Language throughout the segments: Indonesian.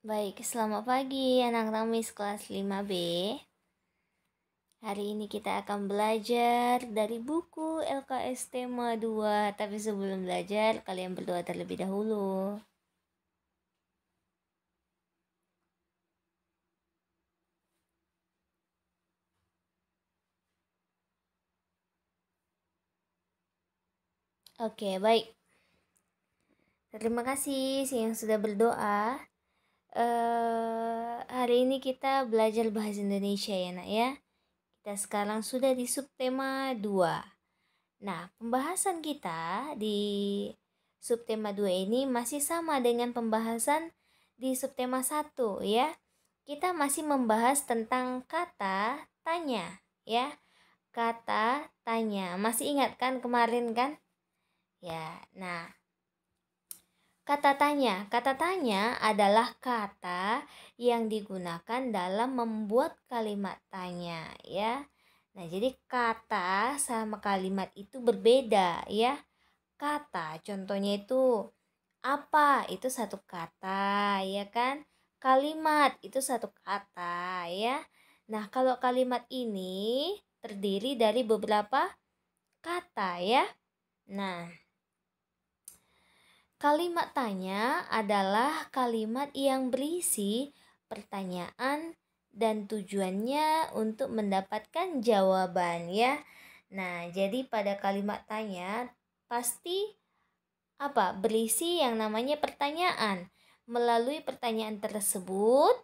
Baik, selamat pagi anak Tamis kelas 5B. Hari ini kita akan belajar dari buku LKS tema 2. Tapi sebelum belajar, kalian berdoa terlebih dahulu. Oke, baik. Terima kasih yang sudah berdoa. Hari ini kita belajar bahasa Indonesia ya nak ya. Kita sekarang sudah di subtema 2. Nah, pembahasan kita di subtema 2 ini masih sama dengan pembahasan di subtema 1 ya. Kita masih membahas tentang kata tanya ya. Kata tanya. Masih ingat kan kemarin kan? Ya, nah. Kata tanya adalah kata yang digunakan dalam membuat kalimat tanya ya. Nah, jadi kata sama kalimat itu berbeda ya. Kata contohnya itu apa? Itu satu kata ya kan? Kalimat itu satu kata ya. Nah, kalau kalimat ini terdiri dari beberapa kata ya. Nah, kalimat tanya adalah kalimat yang berisi pertanyaan dan tujuannya untuk mendapatkan jawaban ya. Nah, jadi pada kalimat tanya pasti berisi yang namanya pertanyaan. Melalui pertanyaan tersebut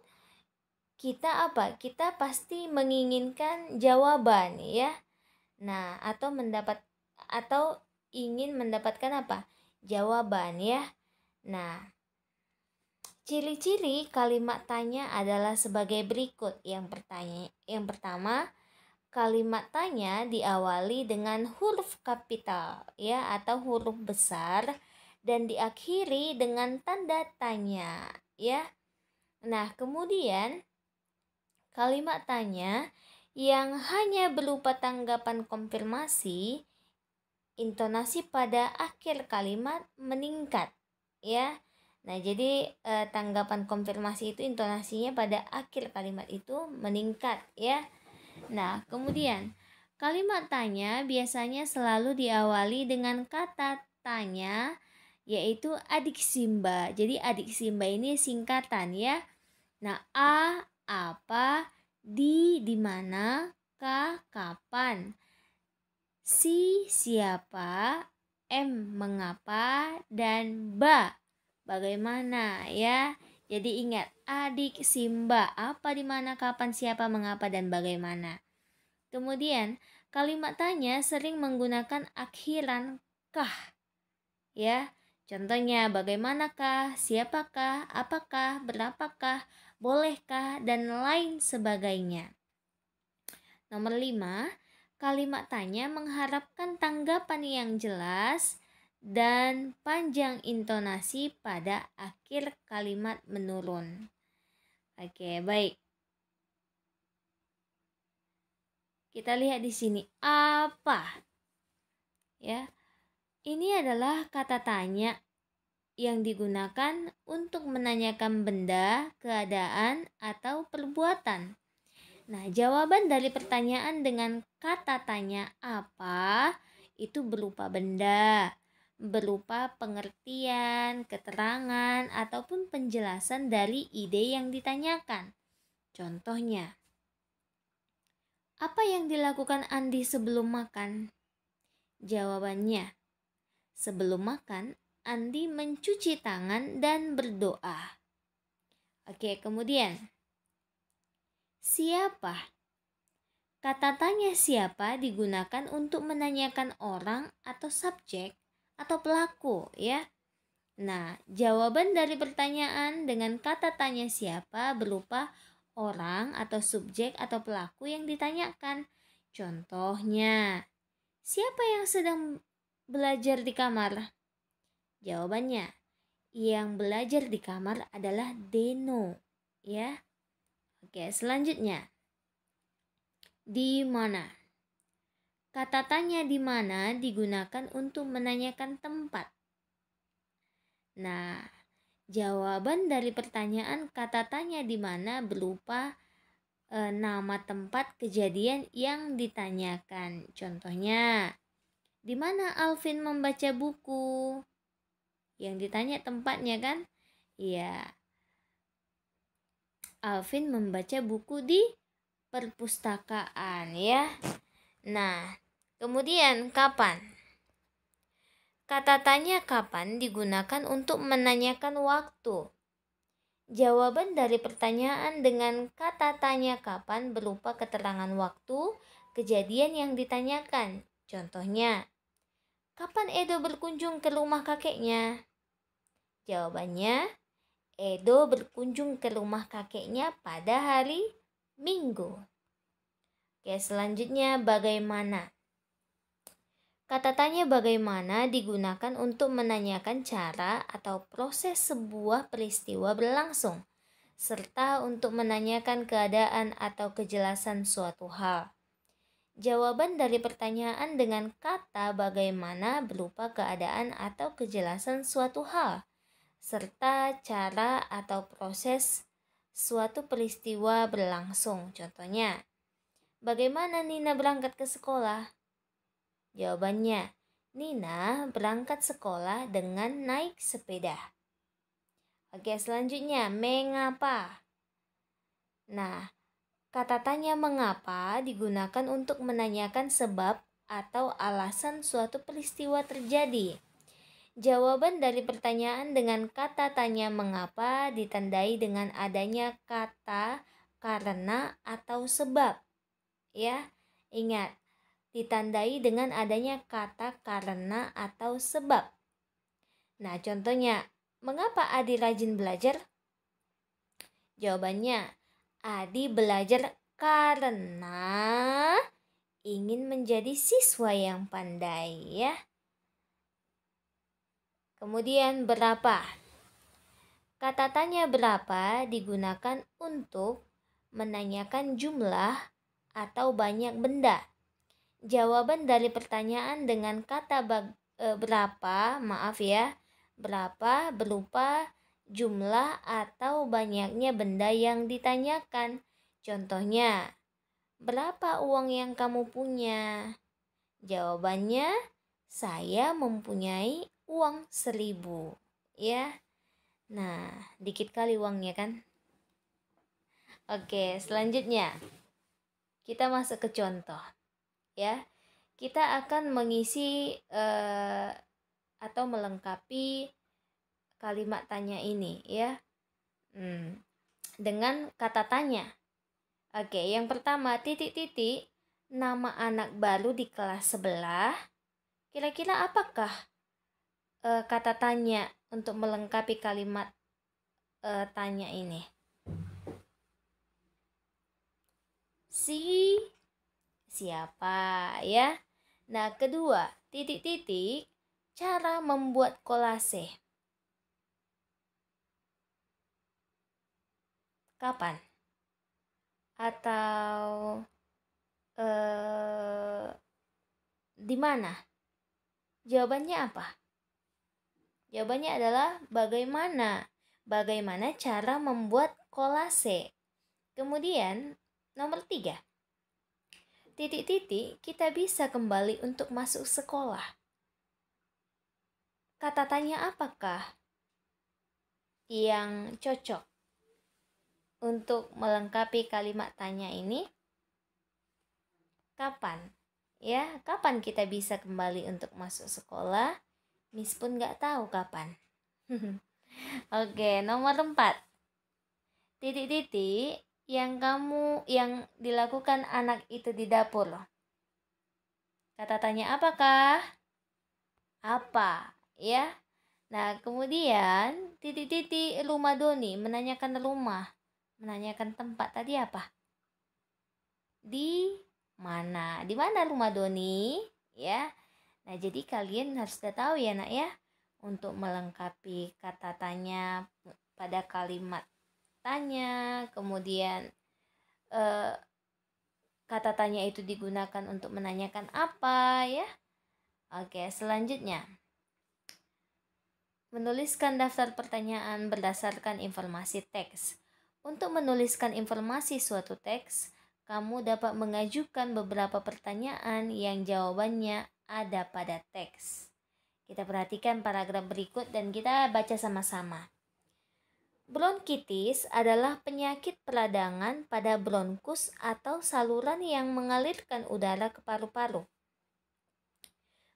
kita Kita pasti menginginkan jawaban ya. Nah, atau ingin mendapatkan jawaban ya. Nah, ciri-ciri kalimat tanya adalah sebagai berikut. Yang pertama, kalimat tanya diawali dengan huruf kapital ya atau huruf besar dan diakhiri dengan tanda tanya ya. Nah, kemudian kalimat tanya yang hanya berupa tanggapan konfirmasi, intonasi pada akhir kalimat meningkat ya. Nah, jadi tanggapan konfirmasi itu intonasinya pada akhir kalimat itu meningkat ya. Nah, kemudian kalimat tanya biasanya selalu diawali dengan kata tanya yaitu adik Simba. Jadi adik Simba ini singkatan ya. Nah, A apa, di mana, K kapan, Si siapa, M mengapa, dan Ba bagaimana ya. Jadi ingat, adik Simba apa, di mana, kapan, siapa, mengapa, dan bagaimana. Kemudian kalimat tanya sering menggunakan akhiran kah ya. Contohnya bagaimanakah, siapakah, apakah, berapakah, bolehkah, dan lain sebagainya. Nomor 5, kalimat tanya mengharapkan tanggapan yang jelas dan panjang intonasi pada akhir kalimat menurun. Oke, baik. Kita lihat di sini apa? Ya. Ini adalah kata tanya yang digunakan untuk menanyakan benda, keadaan, atau perbuatan. Nah, jawaban dari pertanyaan dengan kata tanya apa itu berupa benda, berupa pengertian, keterangan, ataupun penjelasan dari ide yang ditanyakan. Contohnya, apa yang dilakukan Andi sebelum makan? Jawabannya, sebelum makan, Andi mencuci tangan dan berdoa. Oke, kemudian siapa? Kata tanya siapa digunakan untuk menanyakan orang atau subjek atau pelaku ya. Nah, jawaban dari pertanyaan dengan kata tanya siapa berupa orang atau subjek atau pelaku yang ditanyakan. Contohnya, siapa yang sedang belajar di kamar? Jawabannya, yang belajar di kamar adalah Deno, ya. Oke, selanjutnya. Di mana? Kata tanya di mana digunakan untuk menanyakan tempat. Nah, Jawaban dari pertanyaan kata tanya di mana berupa nama tempat kejadian yang ditanyakan. Contohnya, di mana Alvin membaca buku? Yang ditanya tempatnya kan? Iya, Alvin membaca buku di perpustakaan ya. Nah, kemudian kapan? Kata tanya kapan digunakan untuk menanyakan waktu. Jawaban dari pertanyaan dengan kata tanya kapan berupa keterangan waktu kejadian yang ditanyakan. Contohnya, kapan Edo berkunjung ke rumah kakeknya? Jawabannya, Edo berkunjung ke rumah kakeknya pada hari Minggu. Oke, selanjutnya bagaimana? Kata tanya bagaimana digunakan untuk menanyakan cara atau proses sebuah peristiwa berlangsung, serta untuk menanyakan keadaan atau kejelasan suatu hal. Jawaban dari pertanyaan dengan kata bagaimana berupa keadaan atau kejelasan suatu hal, serta cara atau proses suatu peristiwa berlangsung. Contohnya, bagaimana Nina berangkat ke sekolah? Jawabannya, Nina berangkat sekolah dengan naik sepeda. Oke, selanjutnya, mengapa? Nah, kata tanya mengapa digunakan untuk menanyakan sebab atau alasan suatu peristiwa terjadi. Jawaban dari pertanyaan dengan kata tanya mengapa ditandai dengan adanya kata karena atau sebab. Ya, ingat, ditandai dengan adanya kata karena atau sebab. Nah, contohnya, mengapa Adi rajin belajar? Jawabannya, Adi belajar karena ingin menjadi siswa yang pandai ya. Kemudian berapa? Kata tanya berapa digunakan untuk menanyakan jumlah atau banyak benda. Jawaban dari pertanyaan dengan kata berapa, berapa berupa jumlah atau banyaknya benda yang ditanyakan. Contohnya, berapa uang yang kamu punya? Jawabannya, saya mempunyai uang 1.000 ya. Nah, dikit kali uangnya kan? Oke, selanjutnya kita masuk ke contoh ya. Kita akan mengisi atau melengkapi kalimat tanya ini ya dengan kata tanya. Oke, yang pertama titik-titik nama anak baru di kelas sebelah. Kira-kira apakah kata tanya untuk melengkapi kalimat tanya ini? Siapa ya? Nah, kedua, titik-titik cara membuat kolase. Kapan? Atau di mana? Jawabannya apa? Jawabannya adalah bagaimana. Bagaimana cara membuat kolase. Kemudian, nomor 3. Titik-titik kita bisa kembali untuk masuk sekolah. Kata tanya apakah yang cocok untuk melengkapi kalimat tanya ini? Kapan? Ya, kapan kita bisa kembali untuk masuk sekolah? Miss pun nggak tahu kapan. Oke, nomor 4. Titik-titik yang dilakukan anak itu di dapur. Kata tanya apakah? Apa? Ya. Nah, kemudian titik-titik rumah Doni menanyakan rumah. Menanyakan tempat tadi apa? Di mana? Di mana rumah Doni? Ya. Nah, jadi kalian harus tahu ya, Nak ya, untuk melengkapi kata tanya pada kalimat tanya, kemudian kata tanya itu digunakan untuk menanyakan apa ya. Oke, selanjutnya. Menuliskan daftar pertanyaan berdasarkan informasi teks. Untuk menuliskan informasi suatu teks, kamu dapat mengajukan beberapa pertanyaan yang jawabannya ada pada teks. Kita perhatikan paragraf berikut dan kita baca sama-sama. Bronkitis adalah penyakit peradangan pada bronkus atau saluran yang mengalirkan udara ke paru-paru.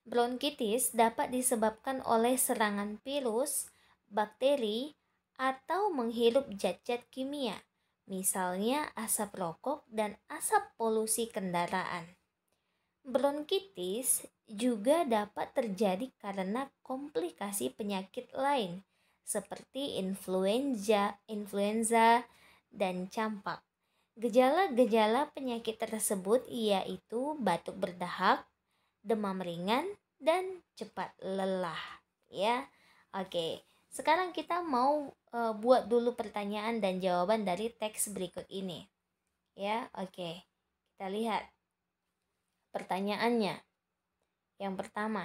Bronkitis dapat disebabkan oleh serangan virus, bakteri, atau menghirup zat-zat kimia, misalnya asap rokok dan asap polusi kendaraan. Bronkitis juga dapat terjadi karena komplikasi penyakit lain seperti influenza, dan campak. Gejala-gejala penyakit tersebut yaitu batuk berdahak, demam ringan, dan cepat lelah, ya. Oke, sekarang kita mau buat dulu pertanyaan dan jawaban dari teks berikut ini, ya. Oke, kita lihat pertanyaannya. Yang pertama,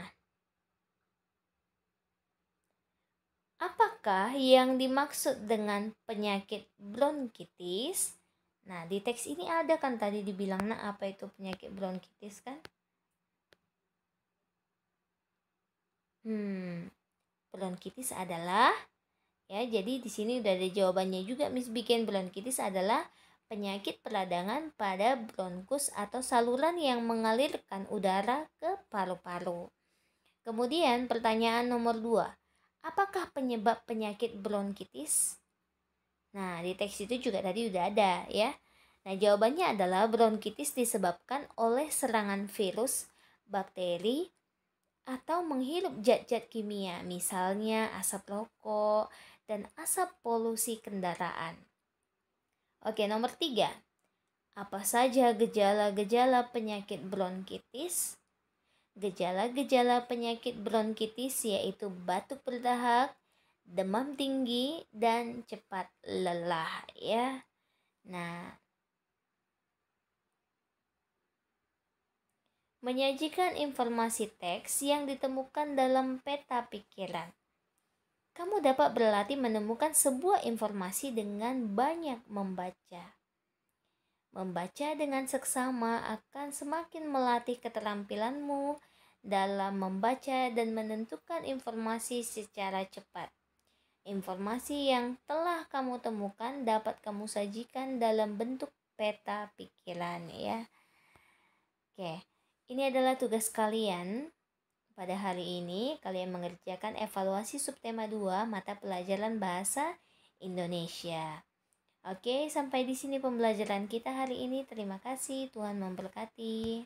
apakah yang dimaksud dengan penyakit bronkitis? Nah, di teks ini ada kan tadi dibilang, nah apa itu penyakit bronkitis kan? Bronkitis adalah, ya, jadi di sini udah ada jawabannya juga Miss bikin. Bronkitis adalah penyakit peradangan pada bronkus atau saluran yang mengalirkan udara ke paru-paru. Kemudian pertanyaan nomor 2. Apakah penyebab penyakit bronkitis? Nah, di teks itu juga tadi udah ada, ya. Nah, jawabannya adalah bronkitis disebabkan oleh serangan virus, bakteri, atau menghirup zat-zat kimia, misalnya asap rokok dan asap polusi kendaraan. Oke, nomor 3. Apa saja gejala-gejala penyakit bronkitis? Gejala-gejala penyakit bronkitis yaitu batuk berdahak, demam tinggi, dan cepat lelah, ya. Nah, menyajikan informasi teks yang ditemukan dalam peta pikiran. Kamu dapat berlatih menemukan sebuah informasi dengan banyak membaca. Membaca dengan seksama akan semakin melatih keterampilanmu dalam membaca dan menentukan informasi secara cepat. Informasi yang telah kamu temukan dapat kamu sajikan dalam bentuk peta pikiran, ya. Oke, ini adalah tugas kalian pada hari ini. Kalian mengerjakan evaluasi subtema 2 mata pelajaran bahasa Indonesia. Oke, sampai di sini pembelajaran kita hari ini. Terima kasih, Tuhan memberkati.